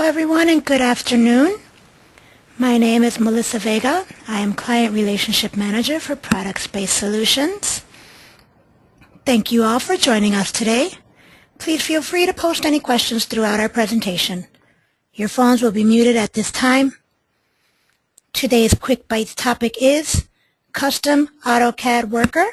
everyone, and good afternoon. My name is Melissa Vega. I am Client Relationship Manager for ProductSpace Solutions. Thank you all for joining us today. Please feel free to post any questions throughout our presentation. Your phones will be muted at this time. Today's Quickbytes topic is Custom AutoCAD Worker.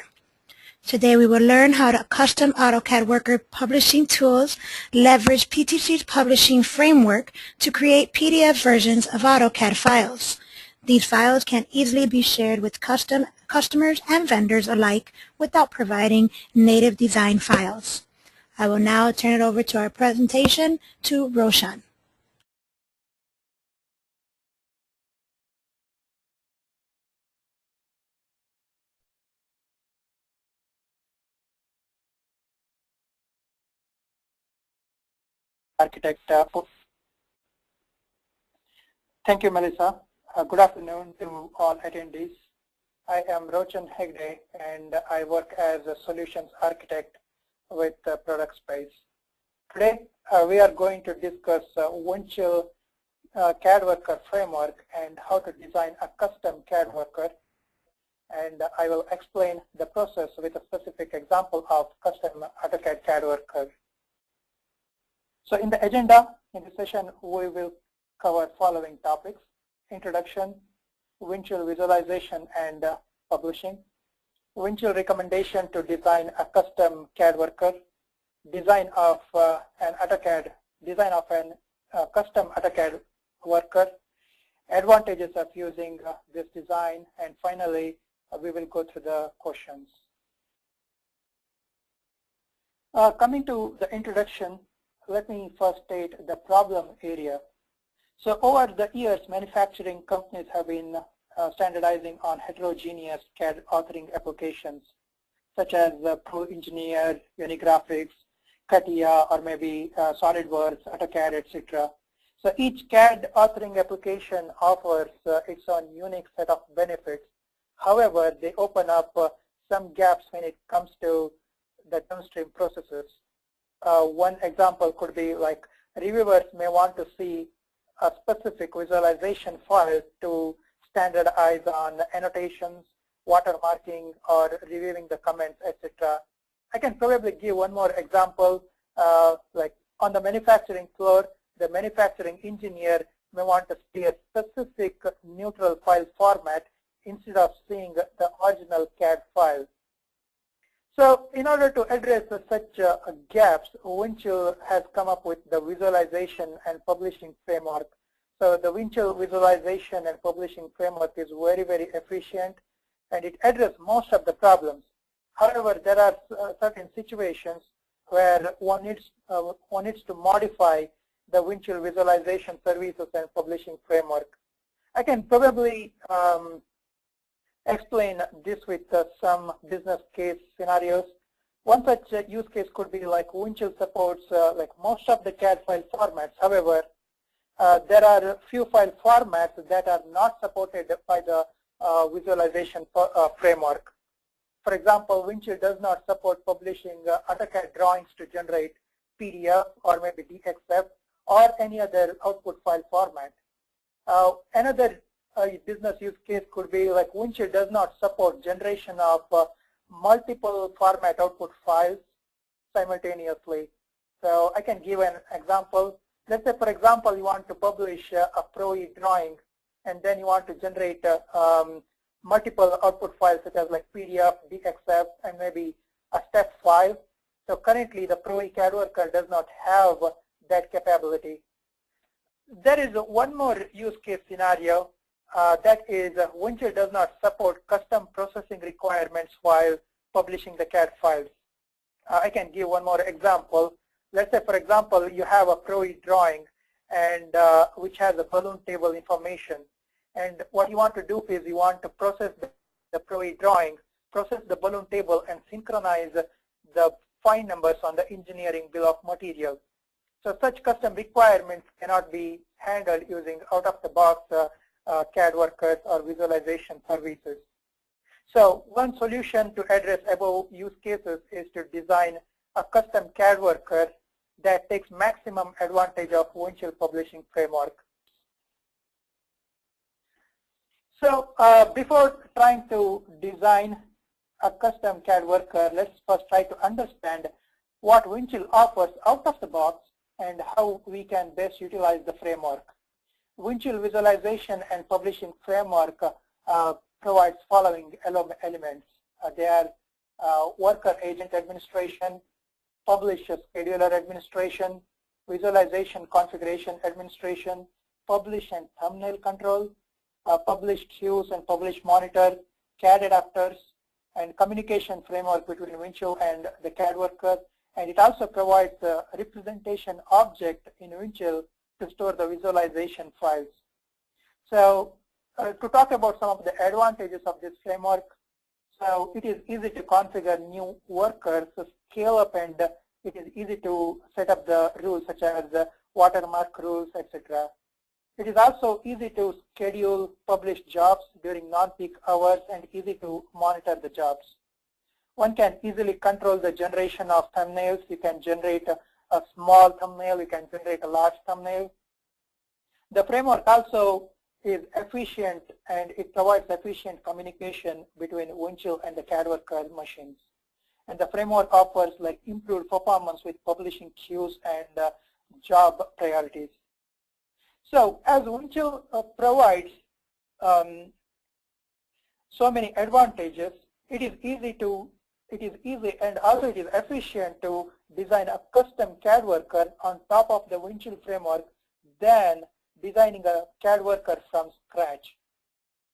Today we will learn how the Custom AutoCAD Worker publishing tools leverage PTC's publishing framework to create PDF versions of AutoCAD files. These files can easily be shared with customers and vendors alike without providing native design files. I will now turn it over to our presentation to Roshan. Architect. Thank you, Melissa. Good afternoon to all attendees. I am Rochan Hegde, and I work as a solutions architect with ProductSpace. Today, we are going to discuss Windchill CAD worker framework and how to design a custom CAD worker. And I will explain the process with a specific example of custom AutoCAD CAD worker. So in the agenda, in this session, we will cover following topics: introduction, Windchill visualization and publishing, Windchill recommendation to design a custom CAD worker, design of an custom AutoCAD worker, advantages of using this design, and finally, we will go through the questions. Coming to the introduction, let me first state the problem area. So over the years, manufacturing companies have been standardizing on heterogeneous CAD authoring applications, such as Pro Engineer, Unigraphics, CATIA, or maybe SolidWorks, AutoCAD, etc. So each CAD authoring application offers its own unique set of benefits. However, they open up some gaps when it comes to the downstream processes. One example could be like reviewers may want to see a specific visualization file to standardize on annotations, watermarking, or reviewing the comments, etc. I can probably give one more example. Like on the manufacturing floor, the manufacturing engineer may want to see a specific neutral file format instead of seeing the original CAD file. So in order to address such gaps, Windchill has come up with the visualization and publishing framework. So the Windchill visualization and publishing framework is very, very efficient, and it addresses most of the problems. However, there are certain situations where one needs to modify the Windchill visualization services and publishing framework. I can probably explain this with some business case scenarios. One such use case could be like Windchill supports like most of the CAD file formats. However, there are a few file formats that are not supported by the visualization framework. For example, Windchill does not support publishing AutoCAD drawings to generate PDF or maybe DXF or any other output file format. Another business use case could be like Windchill does not support generation of multiple format output files simultaneously. So I can give an example. Let's say, for example, you want to publish a Pro-E drawing, and then you want to generate multiple output files such as like PDF, DXF, and maybe a step file. So currently, the Pro-E CAD worker does not have that capability. There is one more use case scenario. That is, Windchill does not support custom processing requirements while publishing the CAD files. I can give one more example. Let's say, for example, you have a Pro-E drawing and which has a balloon table information. And what you want to do is you want to process the Pro-E drawing, process the balloon table, and synchronize the fine numbers on the engineering bill of materials. So such custom requirements cannot be handled using out-of-the-box CAD workers or visualization services. So one solution to address above use cases is to design a custom CAD worker that takes maximum advantage of Windchill publishing framework. So before trying to design a custom CAD worker, let's first try to understand what Windchill offers out of the box and how we can best utilize the framework. Windchill visualization and publishing framework provides following elements. They are worker agent administration, publisher scheduler administration, visualization configuration administration, publish and thumbnail control, publish queues and publish monitor, CAD adapters, and communication framework between Windchill and the CAD worker. And it also provides a representation object in Windchill to store the visualization files. So to talk about some of the advantages of this framework, so it is easy to configure new workers, so scale up, and it is easy to set up the rules such as watermark rules, etc. It is also easy to schedule published jobs during non-peak hours and easy to monitor the jobs. One can easily control the generation of thumbnails. You can generate a small thumbnail, you can generate a large thumbnail. The framework also is efficient and it provides efficient communication between Windchill and the CAD worker machines. And the framework offers like improved performance with publishing queues and job priorities. So as Windchill provides so many advantages, it is easy and also it is efficient to design a custom CAD worker on top of the Windchill framework than designing a CAD worker from scratch.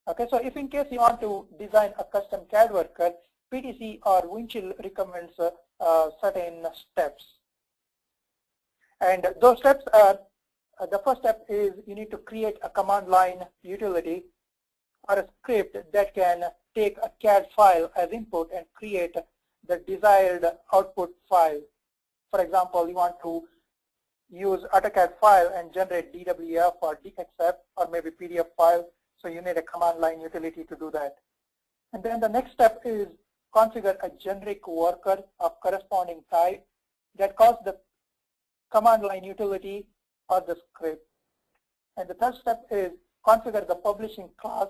Okay, so if in case you want to design a custom CAD worker, PTC or Windchill recommends certain steps. And those steps are, the first step is you need to create a command line utility or a script that can take a CAD file as input and create the desired output file. For example, you want to use AutoCAD file and generate DWF or DXF or maybe PDF file, so you need a command line utility to do that. And then the next step is configure a generic worker of corresponding type that calls the command line utility or the script. And the third step is configure the publishing class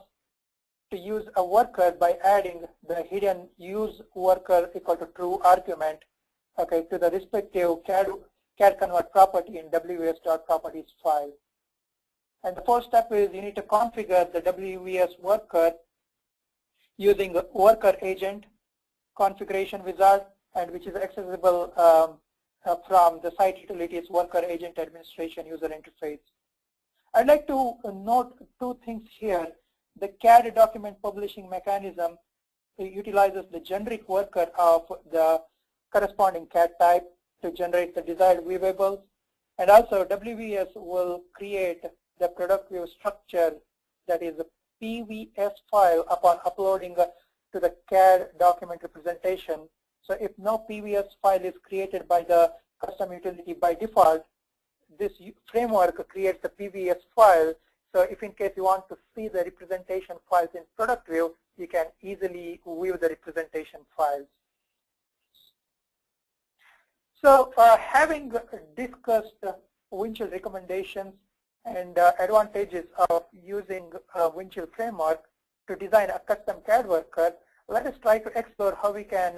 to use a worker by adding the hidden use worker equal to true argument, okay, to the respective CAD convert property in WVS.properties file. And the fourth step is you need to configure the WVS worker using the worker agent configuration wizard, and which is accessible from the site utilities worker agent administration user interface. I'd like to note two things here. The CAD document publishing mechanism utilizes the generic worker of the corresponding CAD type to generate the desired viewables, and also WVS will create the product view structure, that is a PVS file, upon uploading to the CAD document representation. So if no PVS file is created by the custom utility by default, this framework creates the PVS file. So if in case you want to see the representation files in product view, you can easily view the representation files. So having discussed Windchill recommendations and advantages of using Windchill framework to design a custom CAD worker, let us try to explore how we can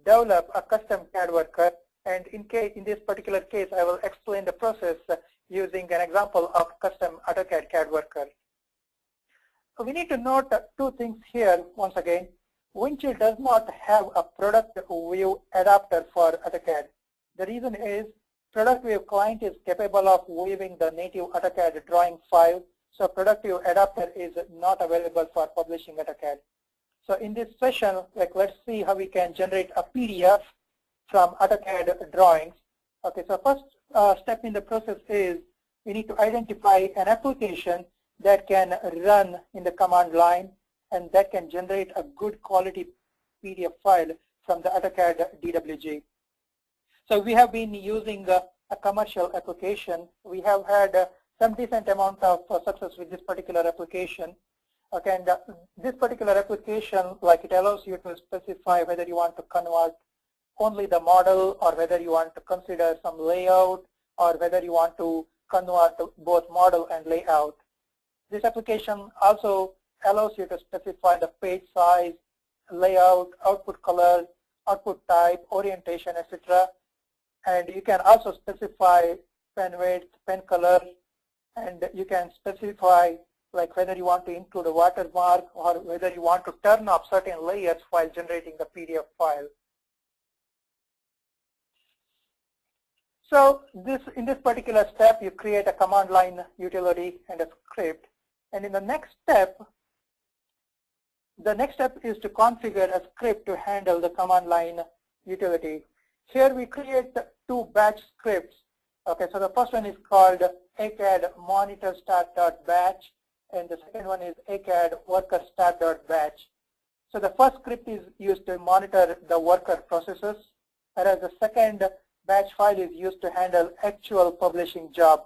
develop a custom CAD worker. And in this particular case, I will explain the process using an example of custom AutoCAD CAD worker. We need to note two things here once again. Windchill does not have a product view adapter for AutoCAD. The reason is product view client is capable of viewing the native AutoCAD drawing file, so product view adapter is not available for publishing AutoCAD. So in this session, let's see how we can generate a PDF from AutoCAD drawings. Okay, so first step in the process is we need to identify an application that can run in the command line and that can generate a good quality PDF file from the AutoCAD DWG. So we have been using a commercial application. We have had some decent amount of success with this particular application. Okay, and this particular application, like, it allows you to specify whether you want to convert only the model, or whether you want to consider some layout, or whether you want to convert both model and layout. This application also allows you to specify the page size, layout, output color, output type, orientation, etc. And you can also specify pen width, pen color, and you can specify like whether you want to include a watermark or whether you want to turn off certain layers while generating the PDF file. So in this particular step, you create a command line utility and a script. And in the next step is to configure a script to handle the command line utility. Here we create two batch scripts. Okay, so the first one is called AutoCAD monitor start.batch, and the second one is AutoCAD worker start.batch. So the first script is used to monitor the worker processes, whereas the second batch file is used to handle actual publishing job.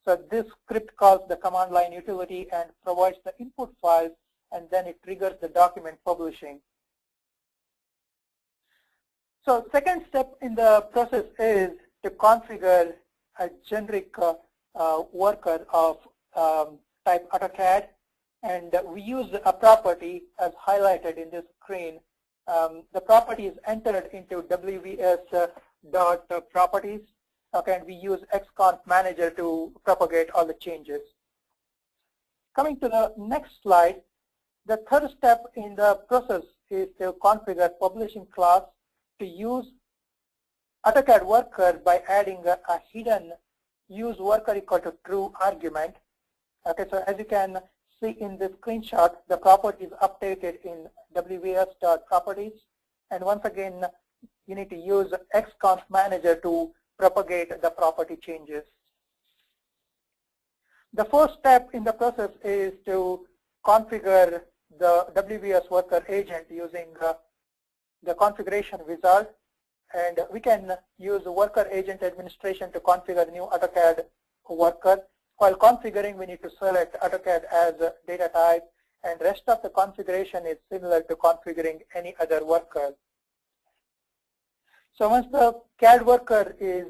So this script calls the command line utility and provides the input files, and then it triggers the document publishing. So second step in the process is to configure a generic worker of type AutoCAD, and we use a property as highlighted in this screen. The property is entered into WVS.properties, okay, and we use xconf manager to propagate all the changes. Coming to the next slide, the third step in the process is to configure publishing class to use AutoCAD worker by adding a hidden use worker equal to true argument. Okay, so as you can see in this screenshot, the property is updated in WVS.properties, and once again you need to use xconf manager to propagate the property changes. The first step in the process is to configure the WVS worker agent using the configuration wizard, and we can use worker agent administration to configure new AutoCAD worker. While configuring, we need to select AutoCAD as a data type, and rest of the configuration is similar to configuring any other worker. So once the CAD worker is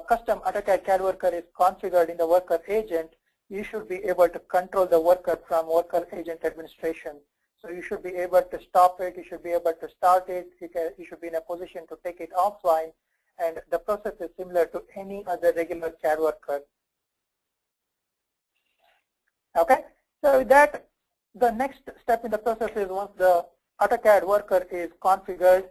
custom AutoCAD CAD worker is configured in the worker agent, you should be able to control the worker from worker agent administration. So you should be able to stop it, you should be able to start it, you should be in a position to take it offline, and the process is similar to any other regular CAD worker. Okay, so with that, the next step in the process is once the AutoCAD worker is configured,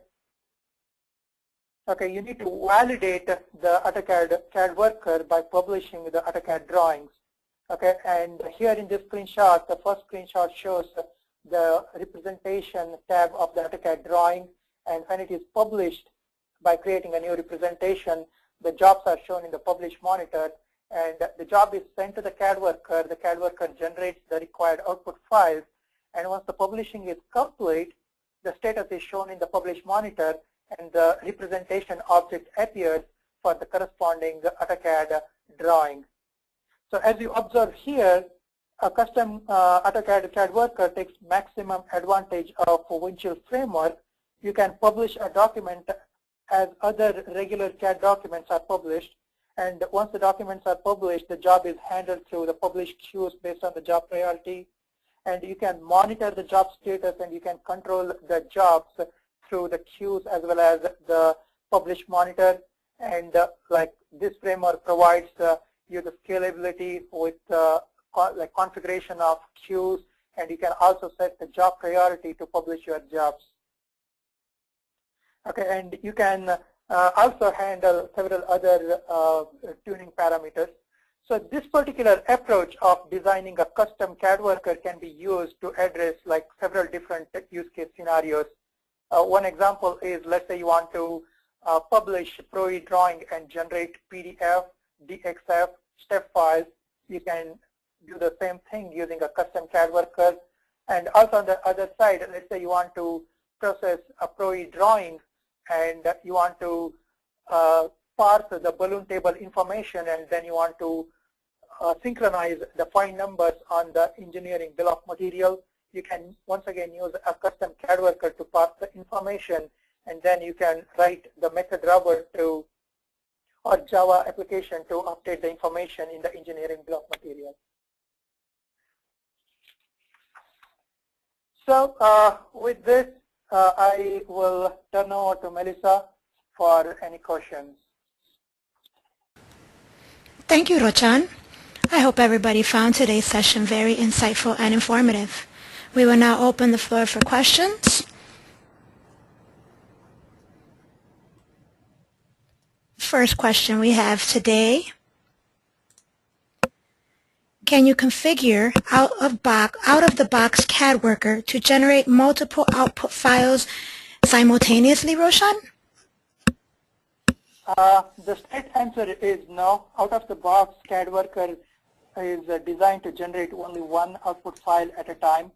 okay, you need to validate the AutoCAD CAD worker by publishing the AutoCAD drawings. Okay, and here in this screenshot, the first screenshot shows the representation tab of the AutoCAD drawing, and when it is published by creating a new representation, the jobs are shown in the publish monitor, and the job is sent to the CAD worker. The CAD worker generates the required output files, and once the publishing is complete, the status is shown in the publish monitor, and the representation object appears for the corresponding AutoCAD drawing. So as you observe here, a custom AutoCAD CAD worker takes maximum advantage of Windchill framework. You can publish a document as other regular CAD documents are published, and once the documents are published, the job is handled through the publish queues based on the job priority, and you can monitor the job status and you can control the jobs through the queues as well as the publish monitor. And like this framework provides you the scalability with like configuration of queues, and you can also set the job priority to publish your jobs. Okay, and you can also handle several other tuning parameters. So this particular approach of designing a custom CAD worker can be used to address like several different use case scenarios. One example is, let's say you want to publish ProE drawing and generate PDF, DXF, step files. You can do the same thing using a custom CAD worker. And also on the other side, let's say you want to process a ProE drawing and you want to parse the balloon table information, and then you want to synchronize the file numbers on the engineering bill of material. You can once again use a custom CAD worker to parse the information and then you can write the method rubber to or Java application to update the information in the engineering bill of material. So with this, I will turn over to Melissa for any questions. Thank you, Roshan. I hope everybody found today's session very insightful and informative. We will now open the floor for questions. First question we have today. Can you configure out of the box CAD worker to generate multiple output files simultaneously, Roshan? The straight answer is no. Out of the box CAD worker is designed to generate only one output file at a time.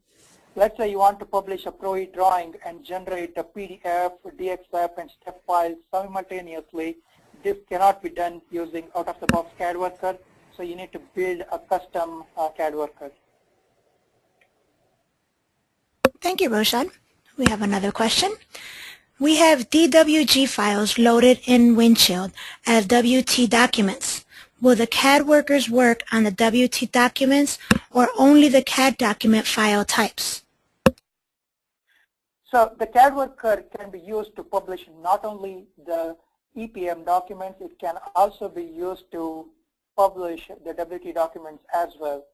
Let's say you want to publish a Pro drawing and generate a PDF, DXF, and step files simultaneously. This cannot be done using out-of-the-box CAD worker, so you need to build a custom CAD worker. Thank you, Roshan. We have another question. We have DWG files loaded in Windchill as WT documents. Will the CAD workers work on the WT documents or only the CAD document file types? So the CAD worker can be used to publish not only the EPM documents, it can also be used to publish the WT documents as well.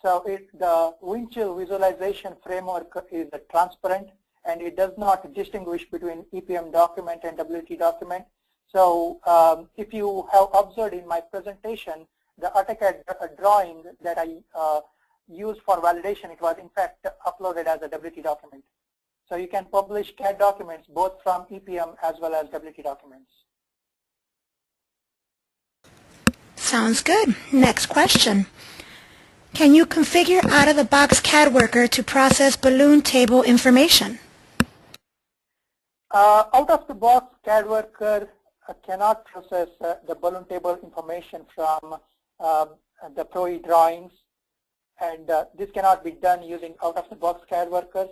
So the Windchill visualization framework is transparent and it does not distinguish between EPM document and WT document. So if you have observed in my presentation, the AutoCAD drawing that I used for validation, it was in fact uploaded as a WT document. So you can publish CAD documents both from EPM as well as WT documents. Sounds good. Next question. Can you configure out-of-the-box CAD worker to process balloon table information? Out-of-the-box CAD worker cannot process the balloon table information from the Pro drawings, and this cannot be done using out-of-the-box CAD workers.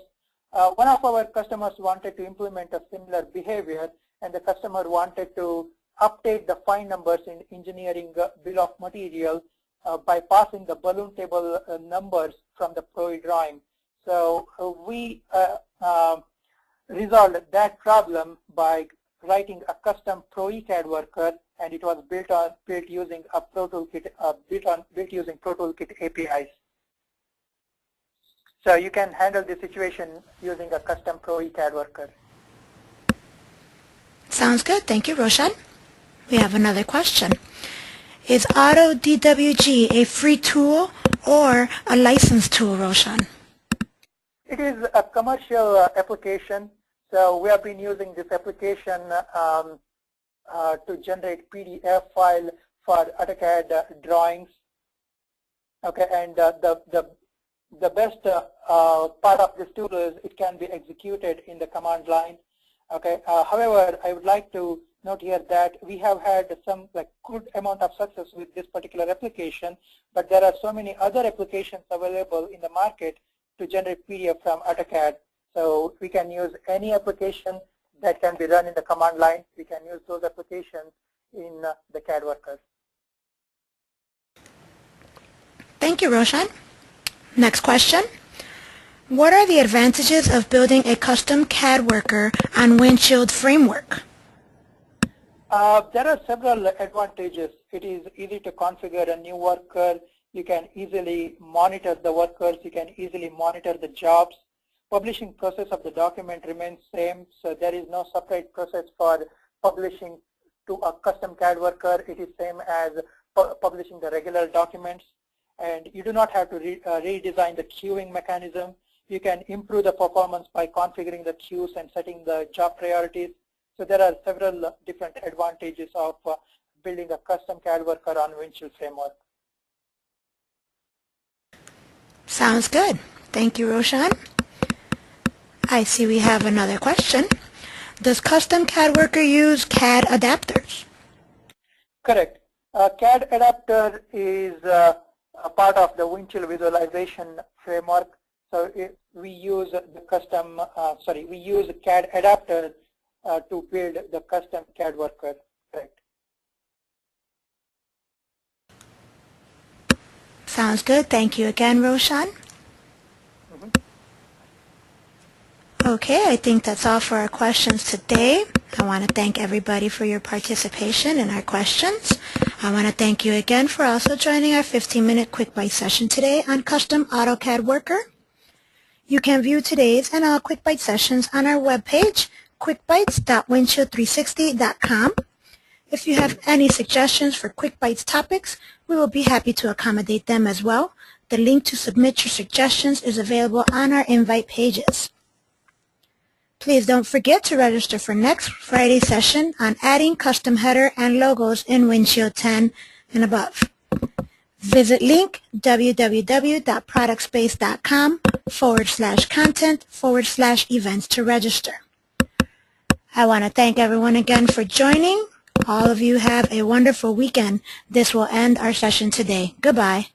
One of our customers wanted to implement a similar behavior, and the customer wanted to update the file numbers in engineering bill of material by passing the balloon table numbers from the Pro drawing. So we resolved that problem by writing a custom Pro CAD worker, and it was built using a Pro Toolkit, built using Pro Toolkit APIs. So you can handle the situation using a custom Pro CAD worker. Sounds good. Thank you, Roshan. We have another question. Is AutoDWG a free tool or a licensed tool, Roshan? It is a commercial application. So we have been using this application to generate PDF file for AutoCAD drawings. Okay, and the best part of this tool is it can be executed in the command line. Okay. However, I would like to note here that we have had some good amount of success with this particular application, but there are so many other applications available in the market to generate PDF from AutoCAD. So we can use any application that can be run in the command line. We can use those applications in the CAD workers. Thank you, Roshan. Next question. What are the advantages of building a custom CAD worker on Windchill framework? There are several advantages. It is easy to configure a new worker. You can easily monitor the workers. You can easily monitor the jobs. Publishing process of the document remains same, so there is no separate process for publishing to a custom CAD worker. It is same as publishing the regular documents, and you do not have to redesign the queuing mechanism. You can improve the performance by configuring the queues and setting the job priorities. So there are several different advantages of building a custom CAD worker on Windchill framework. Sounds good. Thank you, Roshan. I see we have another question. Does custom CAD worker use CAD adapters? Correct. CAD adapter is a part of the Windchill visualization framework. So we use the we use CAD adapter to build the custom CAD worker. Right. Sounds good. Thank you again, Roshan. Okay, I think that's all for our questions today. I want to thank everybody for your participation in our questions. I want to thank you again for also joining our 15-minute Quickbytes session today on Custom AutoCAD Worker. You can view today's and all Quickbytes sessions on our webpage, quickbytes.windchill360.com. If you have any suggestions for Quickbytes topics, we will be happy to accommodate them as well. The link to submit your suggestions is available on our invite pages. Please don't forget to register for next Friday's session on adding custom header and logos in Windchill 10 and above. Visit link www.productspace.com/content/events to register. I want to thank everyone again for joining. All of you have a wonderful weekend. This will end our session today. Goodbye.